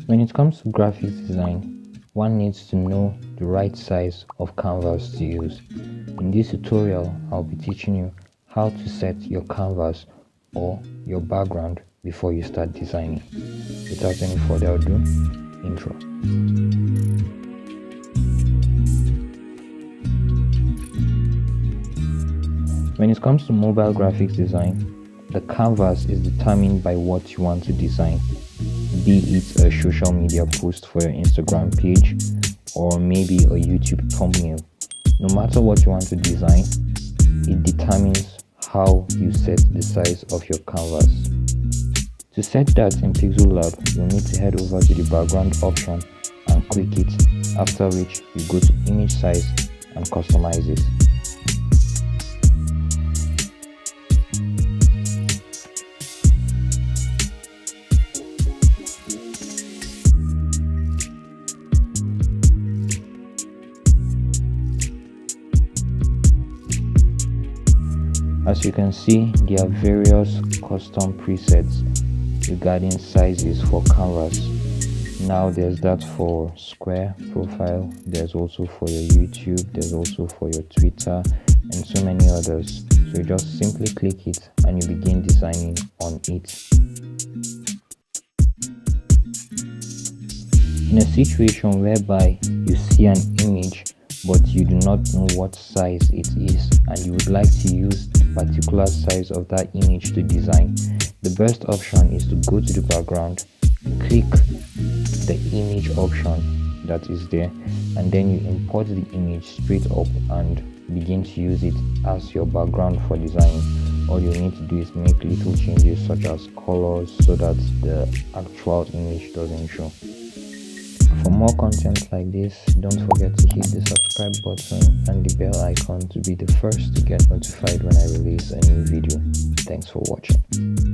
When it comes to graphics design, one needs to know the right size of canvas to use. In this tutorial, I'll be teaching you how to set your canvas or your background before you start designing. Without any further ado, intro. When it comes to mobile graphics design, the canvas is determined by what you want to design, be it a social media post for your Instagram page or maybe a YouTube thumbnail. No matter what you want to design, it determines how you set the size of your canvas. To set that in PixelLab, you'll need to head over to the background option and click it, after which you go to image size and customize it. As you can see, there are various custom presets regarding sizes for canvas. Now there's that for square profile, there's also for your YouTube, there's also for your Twitter, and so many others. So you just simply click it and you begin designing on it. In a situation whereby you see an image but you do not know what size it is and you would like to use the particular size of that image to design, the best option is to go to the background, click the image option that is there, and then you import the image straight up and begin to use it as your background for designing. All you need to do is make little changes such as colors so that the actual image doesn't show. For more content like this, don't forget to hit the subscribe button and the bell icon to be the first to get notified when I release a new video. Thanks for watching.